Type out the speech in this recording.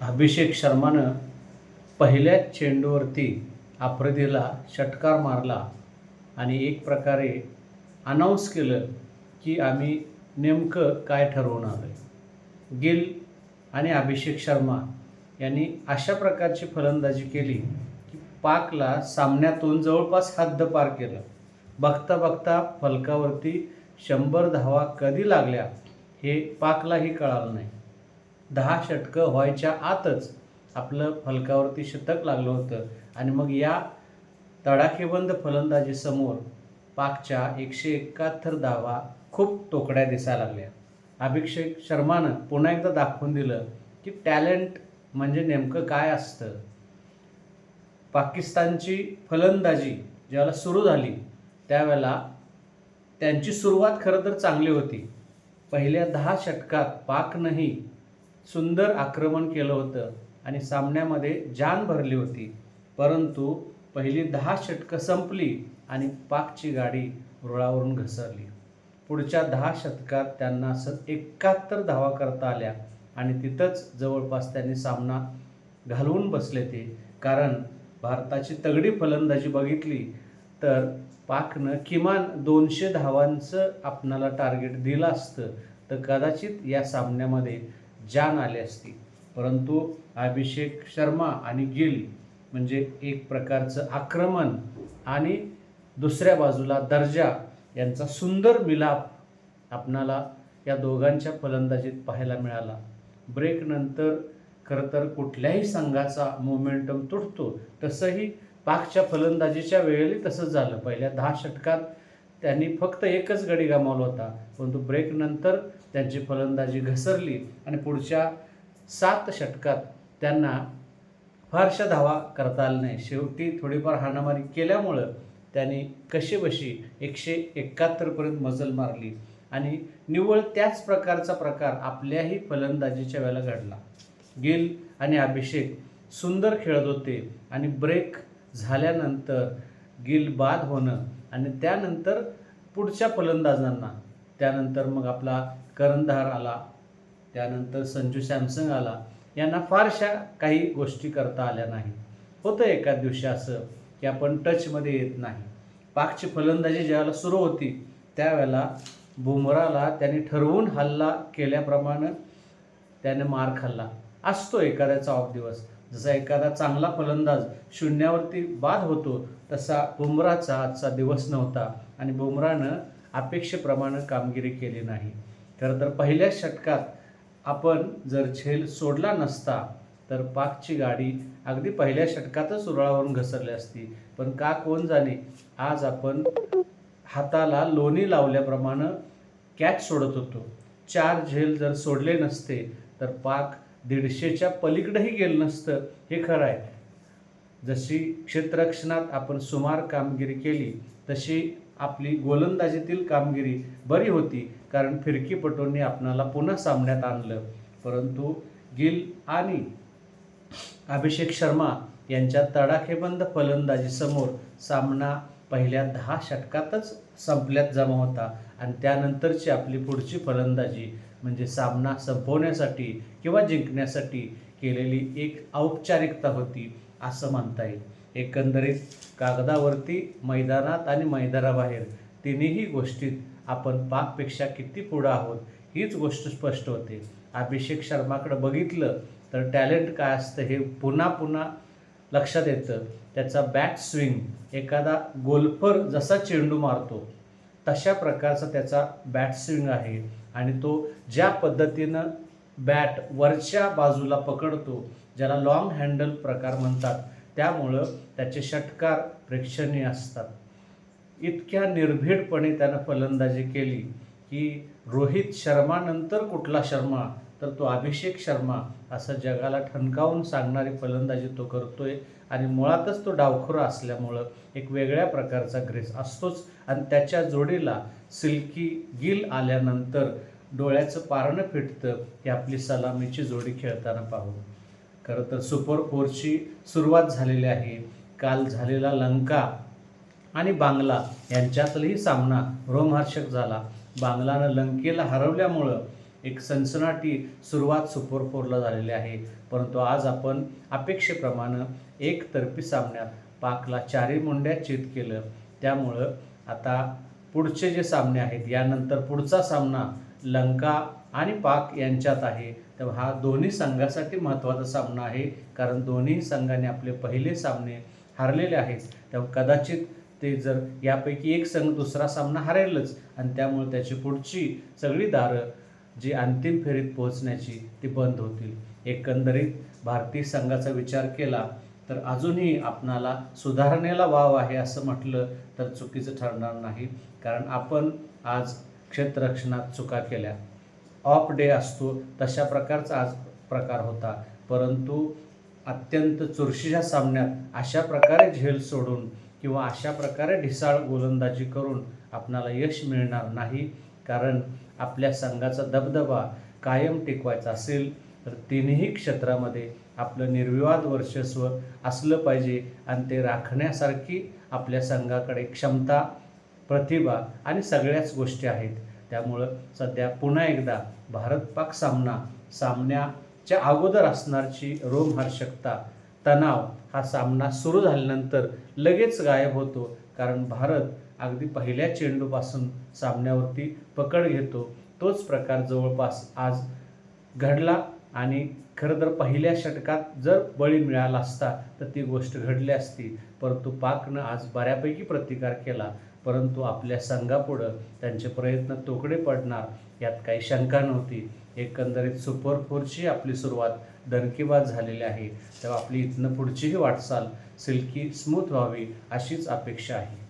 अभिषेक शर्मानं पहिल्याच चेंडूवरती आफ्रिदीला षटकार मारला आणि एक प्रकारे अनाऊन्स केलं की आम्ही नेमकं काय ठरवून आलो आहे. गिल आणि अभिषेक शर्मा यांनी अशा प्रकारची फलंदाजी केली की पाकला सामन्यातून जवळपास हद्दपार केलं. बघता बघता फलकावरती 100 धावा कधी लागल्या हे पाकलाही कळालं नाही. 10 षटकं व्हायच्या आतच आपलं फलकावरती शतक लागलं होतं आणि मग या तडाखेबंद फलंदाजीसमोर पाकच्या 171 धावा खूप तोकड्या दिसायला लागल्या. अभिषेक शर्मानं पुन्हा एकदा दाखवून दिलं की टॅलेंट म्हणजे नेमकं काय असतं. पाकिस्तानची फलंदाजी ज्यावेळेला सुरू झाली त्यावेळेला त्यांची सुरुवात खरं तर चांगली होती. पहिल्या 10 षटकात पाकनंही सुंदर आक्रमण केलं होतं आणि सामन्यामध्ये जान भरली होती. परंतु पहिली 10 षटकं संपली आणि पाकची गाडी रुळावरून घसरली. पुढच्या 10 षटकात त्यांना 71 धावा करता आल्या आणि तिथंच जवळपास त्यांनी सामना घालवून बसले ते. कारण भारताची तगडी फलंदाजी बघितली तर पाकनं किमान 200 धावांचं आपणाला टार्गेट दिलं असतं तर कदाचित या सामन्यामध्ये जान आली असती. परंतु अभिषेक शर्मा आणि गिल म्हणजे एक प्रकारचं आक्रमण आणि दुसऱ्या बाजूला दर्जा यांचा सुंदर मिलाप आपणाला या दोघांच्या फलंदाजीत पाहायला मिळाला. ब्रेकनंतर खरं तर कुठल्याही संघाचा मोमेंटम तुटतो, तसंही पाकच्या फलंदाजीच्या वेळेला तसंच झालं. पहिल्या 10 षटकात त्यांनी फक्त एकच गडी गमावला होता, परंतु ब्रेकनंतर त्यांची फलंदाजी घसरली आणि पुढच्या 7 षटकात त्यांना फारशा धावा करता आल्या नाही. शेवटी थोडीफार हाणामारी केल्यामुळं त्यांनी कशीबशी 171 पर्यंत मजल मारली आणि निव्वळ त्याच प्रकारचा प्रकार आपल्याही फलंदाजीच्या वेळेला घडला. गिल आणि अभिषेक सुंदर खेळत होते आणि ब्रेक झाल्यानंतर गिल बाद होणं आणि त्यानंतर पुढच्या फलंदाजांना, त्यानंतर मग आपला कर्णधार आला, त्यानंतर संजू सॅमसन आला, यांना फारशा काही गोष्टी करता आल्या नाही. होतं एका दिवशी असं की आपण टचमध्ये येत नाही. पाकची फलंदाजी ज्यावेळेला सुरू होती त्यावेळेला बुमराला त्यांनी ठरवून हल्ला केल्याप्रमाणे त्याने मार खाल्ला. असतो एखाद्याचा ऑफ दिवस, जसा एखादा चांगला फलंदाज शून्यावरती बाद होतो तसा बुमराचा आजचा दिवस नव्हता आणि बुमरानं अपेक्षेप्रमाणे कामगिरी केली नाही. खरं तर पहिल्या षटकात आपण जर झेल सोडला नसता तर पाकची गाडी अगदी पहिल्या षटकातच रुळावरून घसरली असती. पण का कोण जाणे, आज आपण हाताला लोणी लावल्याप्रमाणे कॅच सोडत होतो. 4 झेल जर सोडले नसते तर पाक 150च्या पलीकडेही गेलं नसतं, हे खरं आहे. जशी क्षेत्ररक्षणात आपण सुमार कामगिरी केली तशी आपली गोलंदाजीतील कामगिरी बरी होती, कारण फिरकीपटूंनी आपणाला पुन्हा सामन्यात आणलं. परंतु गिल आणि अभिषेक शर्मा यांच्या तडाखेबंद फलंदाजीसमोर सामना पहिल्या 10 षटकातच संपल्यात जमा होता आणि त्यानंतरची आपली पुढची फलंदाजी म्हणजे सामना संपवण्यासाठी किंवा जिंकण्यासाठी केलेली एक औपचारिकता होती असं म्हणता येईल. एकंदरीत कागदावरती, मैदानात आणि मैदानाबाहेर तिन्ही गोष्टीत आपण पाकपेक्षा किती पुढं आहोत हीच गोष्ट स्पष्ट होते. अभिषेक शर्माकडे बघितलं तर टॅलेंट काय असतं हे पुन्हा पुन्हा लक्षात येतं. त्याचा बॅट स्विंग, एखादा गोल्फर जसा चेंडू मारतो तशा प्रकारचा त्याचा बॅट स्विंग आहे आणि तो ज्या पद्धतीनं बॅट वरच्या बाजूला पकडतो, ज्याला लॉंग हँडल प्रकार म्हणतात, त्यामुळं त्याचे षटकार प्रेक्षणीय असतात. इतक्या निर्भीडपणे त्यानं फलंदाजी केली की रोहित शर्मानंतर कुठला शर्मा तर तो अभिषेक शर्मा असं जगाला ठणकावून सांगणारी फलंदाजी तो करतोय आणि मुळातच तो डावखुरा असल्यामुळं एक वेगळ्या प्रकारचा ग्रेस असतोच आणि त्याच्या जोडीला सिल्की गिल आल्यानंतर डोळ्याचं पारणं फिटतं ही आपली सलामीची जोडी खेळताना पाहू. खरं तर सुपर 4ची सुरुवात झालेली आहे. काल झालेला लंका आणि बांगला यांच्यातलाही सामना रोमहर्षक झाला. बांगलानं लंकेला हरवल्यामुळं एक सनसनाटी सुरुवात सुपर 4ला झालेली आहे. परंतु आज आपण अपेक्षेप्रमाणे एकतर्फी सामन्यात पाकला 4ही मुंड्यात चीत केलं. त्यामुळं आता पुढचे जे सामने आहेत, यानंतर पुढचा सामना लंका आणि पाक यांच्यात आहे. तेव्हा हा दोन्ही संघासाठी महत्त्वाचा सामना आहे, कारण दोन्ही संघाने आपले पहिले सामने हरलेले आहेत. तेव्हा कदाचित ते जर यापैकी एक संघ दुसरा सामना हरेलच आणि त्यामुळे त्याची पुढची सगळी दारं जी अंतिम फेरीत पोहोचण्याची ती बंद होतील. एकंदरीत भारतीय संघाचा विचार केला तर अजूनही आपणाला सुधारणेला वाव आहे असं म्हटलं तर चुकीचं ठरणार नाही. कारण आपण आज क्षेत्ररक्षणात चुका केल्या. ऑफ डे असतो तशा प्रकारचा आज प्रकार होता. परंतु अत्यंत चुरशीच्या सामन्यात अशा प्रकारे झेल सोडून किंवा अशा प्रकारे ढिसाळ गोलंदाजी करून आपणाला यश मिळणार नाही. कारण आपल्या संघाचा दबदबा कायम टिकवायचा असेल तर तिन्ही क्षेत्रामध्ये आपलं निर्विवाद वर्चस्व असलं पाहिजे आणि ते राखण्यासारखी आपल्या संघाकडे क्षमता, प्रतिभा आणि सगळ्याच गोष्टी आहेत. त्यामुळं सध्या पुन्हा एकदा भारत-पाक सामन्याच्या अगोदर असणारची रोमहर्षकता, तणाव हा सामना सुरू झाल्यानंतर लगेच गायब होतो. कारण भारत अगदी पहिल्या चेंडूपासून सामन्यावरती पकड घेतो. तोच प्रकार जवळपास आज घडला आणि खरं तर पहिल्या षटकात जर बळी मिळाला असता तर ती गोष्ट घडली असती. परंतु पाकनं आज बऱ्यापैकी प्रतिकार केला. परंतु आपल्या संघापुढं त्यांचे प्रयत्न तोकडे पडणार यात काही शंका नव्हती. एकंदरीत सुपर 4ची आपली सुरुवात दणकेबाज झालेली आहे. तेव्हा आपली इथनं पुढचीही वाटचाल सिल्की स्मूथ व्हावी अशीच अपेक्षा आहे.